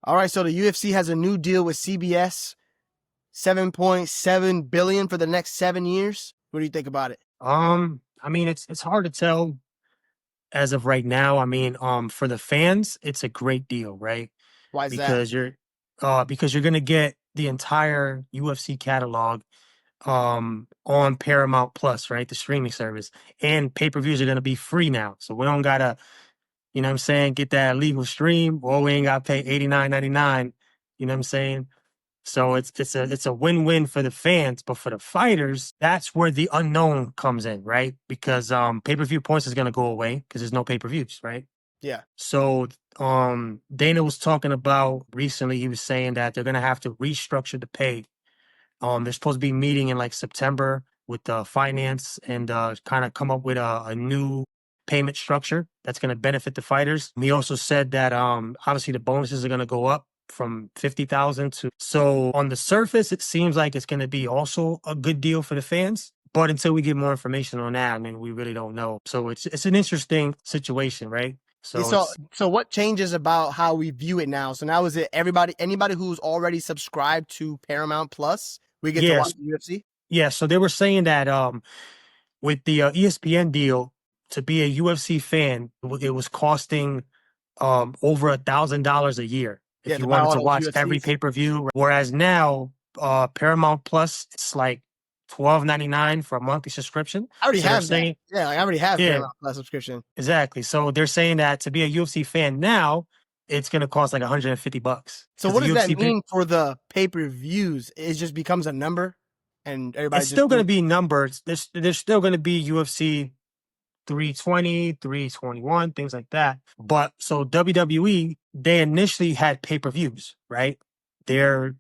All right, so the UFC has a new deal with CBS, 7.7 billion for the next 7 years. What do you think about it? I mean, it's hard to tell as of right now. I mean, for the fans, it's a great deal, right? Why is that? Because you're gonna get the entire UFC catalog on Paramount Plus, right? The streaming service. And pay-per-views are gonna be free now. So we don't gotta, you know what I'm saying, get that illegal stream, or we ain't gotta pay 89.99. You know what I'm saying? So it's a win-win for the fans, but for the fighters, that's where the unknown comes in, right? Because pay-per-view points is gonna go away because there's no pay-per-views, right? Yeah. So Dana was talking about recently, he was saying that they're gonna have to restructure the pay. They're supposed to be meeting in like September with the finance and kind of come up with a new payment structure that's going to benefit the fighters. He also said that obviously the bonuses are going to go up from 50,000 to, so on the surface it seems like it's going to be also a good deal for the fans, but until we get more information on that, I mean, we really don't know. So it's an interesting situation, right? Yeah, So So, it's so what changes about how we view it now? So now is it anybody who's already subscribed to Paramount Plus, we get to watch yes, the UFC? yeah, so they were saying that with the ESPN deal, to be a UFC fan, it was costing over $1,000 a year Yeah, if to you buy wanted all to those watch every UFCs. pay-per-view. Whereas now, Paramount Plus, it's like $12.99 for a monthly subscription. I already So they're have that. saying, Yeah, like I already have yeah, Paramount Plus subscription. exactly. So they're saying that to be a UFC fan now, it's gonna cost like $150 So because what the does that UFC pay. mean for the pay-per-views? It just becomes a number and everybody It's just still gonna be numbers. There's still gonna be UFC 320, 321, things like that. But so WWE, they initially had pay-per-views, right? Their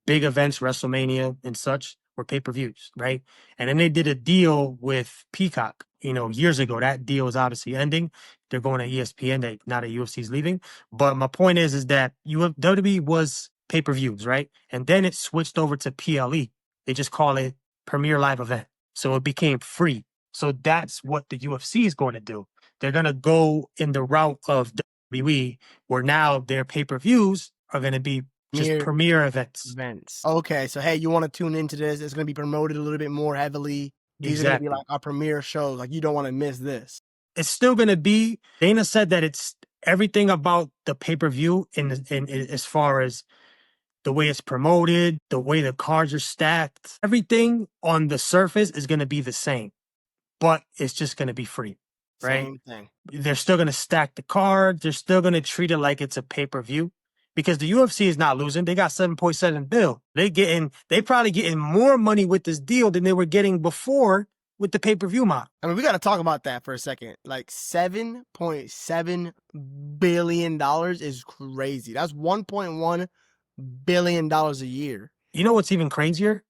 big events, WrestleMania and such, were pay-per-views, right? And then they did a deal with Peacock, years ago. That deal is obviously ending. They're going to ESPN. Now that UFC's leaving. But my point is that WWE was pay-per-views, right? And then it switched over to PLE. They just call it Premier Live Event. So it became free. So that's what the UFC is going to do. They're going to go in the route of WWE, where now their pay-per-views are going to be just mere premier events. events. Okay, so hey, you want to tune into this? It's going to be promoted a little bit more heavily. These are going to be Exactly. like our premiere shows. Like you don't want to miss this. It's still going to be. Dana said that it's everything about the pay-per-view in as far as the way it's promoted, the way the cards are stacked, everything on the surface is going to be the same, but it's just going to be free, right? Same thing. They're still going to stack the cards. They're still going to treat it like it's a pay-per-view because the UFC is not losing. They got 7.7 bill. They probably getting more money with this deal than they were getting before with the pay-per-view model. I mean, we got to talk about that for a second. Like $7.7 billion is crazy. That's $1.1 billion a year. You know what's even crazier?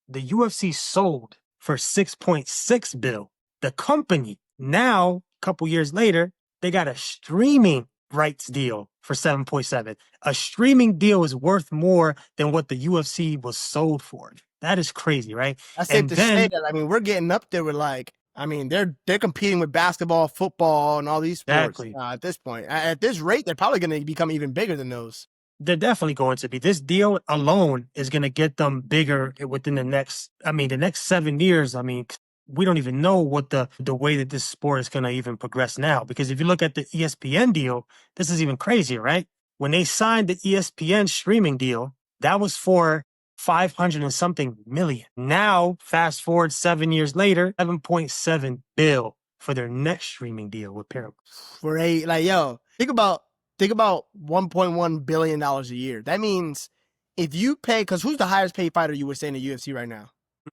The UFC sold for 6.6 bill. The company now, a couple years later, they got a streaming rights deal for 7.7. A streaming deal is worth more than what the UFC was sold for. That is crazy, right? That's safe And to say then that. I mean, we're getting up there with like, I mean, they're competing with basketball, football, and all these sports exactly, at this point. At this rate, they're probably going to become even bigger than those. they're definitely going to be. This deal alone is going to get them bigger within the next 7 years. I mean, we don't even know what the way that this sport is going to even progress now. Because if you look at the ESPN deal, this is even crazier, right? When they signed the ESPN streaming deal, that was for 500 and something million. Now, fast forward 7 years later, 7.7 bill for their next streaming deal with Paramount. For yo, think about $1.1 billion a year. That means if you pay, because who's the highest paid fighter you would say in the UFC right now?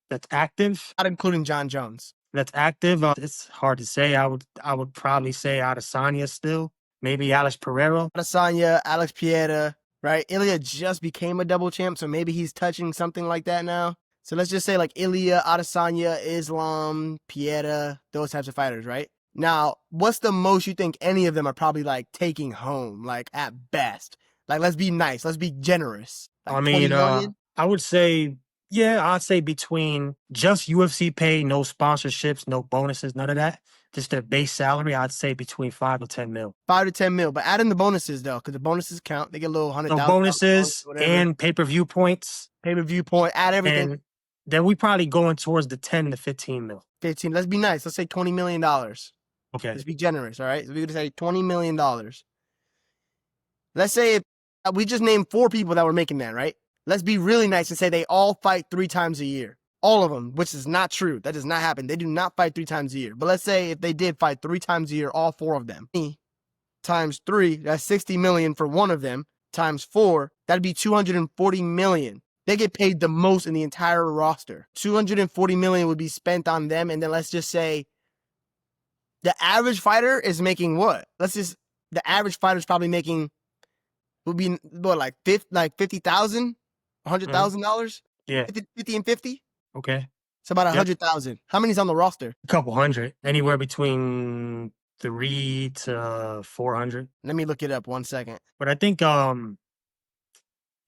That's active. Not including John Jones. That's active. It's hard to say. I would probably say Adesanya still. Maybe Alex Pereira. Adesanya, Alex Pieta, right? Ilya just became a double champ, so maybe he's touching something like that now. So let's just say like Ilya, Adesanya, Islam, Pieta, those types of fighters, right? Now, what's the most you think any of them are probably like taking home, like at best? Like, let's be nice, let's be generous. I Like 20 mean, million? I would say, yeah, I'd say between just UFC pay, no sponsorships, no bonuses, none of that. just their base salary, I'd say between 5 to 10 mil. 5 to 10 mil, but add in the bonuses though, because the bonuses count. They get a little hundred So thousand bonus, bonuses whatever. and pay-per-view points, Pay-per-view point, add everything. and then we probably going towards the 10 to 15 mil. 15. Let's be nice. Let's say $20 million. Okay. Let's be generous, all right? So we're gonna say $20 million. Let's say we just named 4 people that were making that, right? Let's be really nice and say they all fight 3 times a year. All of them, which is not true. That does not happen. They do not fight 3 times a year. But let's say if they did fight 3 times a year, all 4 of them. Times 3, that's 60 million for one of them. Times 4, that'd be 240 million. They get paid the most in the entire roster. 240 million would be spent on them. And then let's just say the average fighter is making what? The average fighter is probably making, would be what, like $50,000, $100,000? Yeah. 50 and 50? Okay. It's about 100,000. How many's on the roster? A couple hundred, anywhere between 3 to 400. Let me look it up 1 second. But I think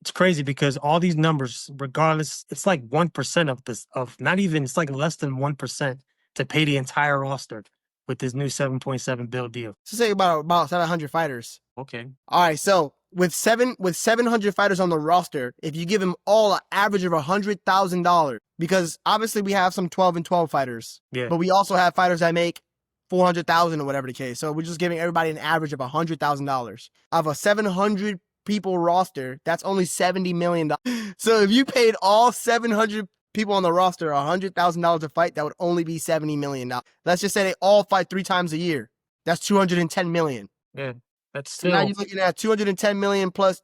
it's crazy because all these numbers, regardless, it's like 1% of this, of not even, it's like less than 1% to pay the entire roster with this new 7.7 bill deal. So say about 700 fighters. Okay. All right, so with 700 fighters on the roster, if you give them all an average of $100,000, because obviously we have some 12 and 12 fighters, Yeah. but we also have fighters that make 400,000 or whatever the case. So we're just giving everybody an average of $100,000. Of a 700 people roster, that's only $70 million. So if you paid all 700 people on the roster $100,000 a fight, that would only be $70 million. Let's just say they all fight 3 times a year. That's 210 million. Yeah. That's So still, now you're looking at 210 million plus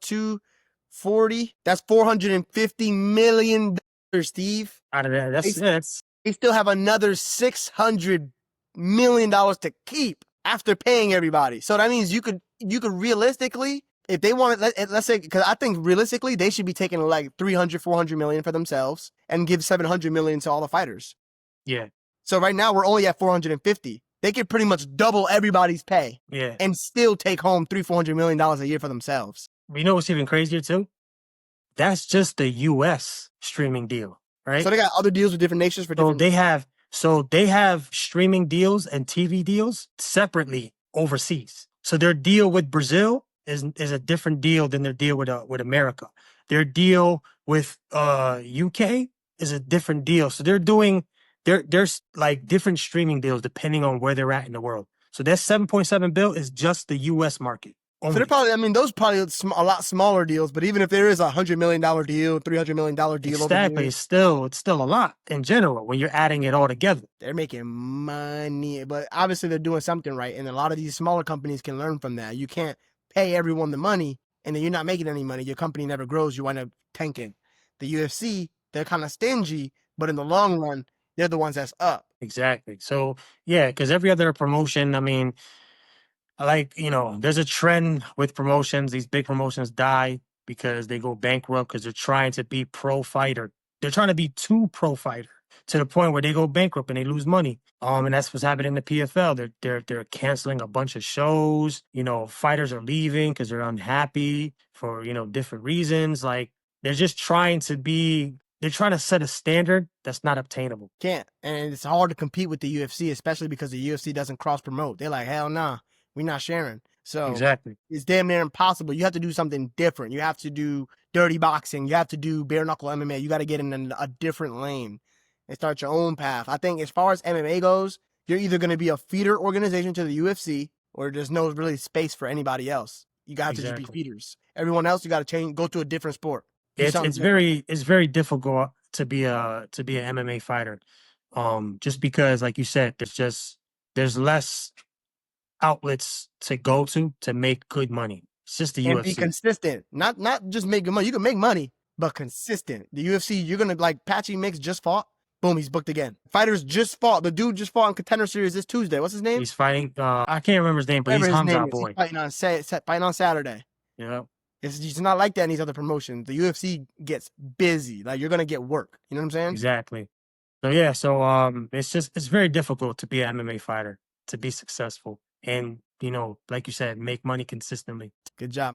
240. That's $450 million, Steve. out of that. That's They still have another $600 million to keep after paying everybody. So that means you could realistically, if they want to, let's say, because I think realistically they should be taking like 300, 400 million for themselves and give 700 million to all the fighters. yeah. So right now we're only at 450. They could pretty much double everybody's pay Yeah. and still take home $300-400 million a year for themselves. You know what's even crazier too? That's just the US streaming deal, right? So they got other deals with different nations for So different. they have streaming deals and TV deals separately overseas. So their deal with Brazil is a different deal than their deal with America. Their deal with UK is a different deal. So there's like different streaming deals depending on where they're at in the world. So that 7.7 bill is just the US market. So they're probably, I mean, those probably a lot smaller deals, but even if there is a $100 million deal, $300 million deal Exactly. over here, It's still a lot in general when you're adding it all together. they're making money. But obviously they're doing something right. And a lot of these smaller companies can learn from that. You can't pay everyone the money and then you're not making any money. Your company never grows. You wind up tanking. The UFC, they're kind of stingy, but in the long run, they're the ones that's up. Exactly. So yeah, because every other promotion, I mean, like, there's a trend with promotions. These big promotions die because they go bankrupt because they're trying to be pro fighter. They're trying to be too pro fighter to the point where they go bankrupt and they lose money. And that's what's happening in the PFL. They're canceling a bunch of shows. Fighters are leaving because they're unhappy for, different reasons. Like they're just trying to set a standard that's not obtainable. Can't. And it's hard to compete with the UFC, especially because the UFC doesn't cross promote. They're like, hell nah, we're not sharing. So Exactly. it's damn near impossible. You have to do something different. You have to do dirty boxing. You have to do bare knuckle MMA. You got to get in a different lane and start your own path. I think as far as MMA goes, you're either going to be a feeder organization to the UFC or there's no really space for anybody else. You got to just be feeders. Everyone else, you got to go to a different sport. It's very difficult to be an MMA fighter. Just because, like you said, there's less outlets to go to make good money. It's just the UFC. And be consistent. Not just make good money. You can make money, but consistent. The UFC, you're gonna like Patchy Mix just fought. Boom, he's booked again. Fighters just fought. The dude just fought in Contender Series this Tuesday. What's his name? He's fighting. I can't remember his name, but he's Hamza boy. He's fighting on Saturday. Yeah. It's not like that in these other promotions. The UFC gets busy. Like you're gonna get work. You know what I'm saying? Exactly. So yeah. So it's very difficult to be an MMA fighter to be successful and like you said, make money consistently. Good job.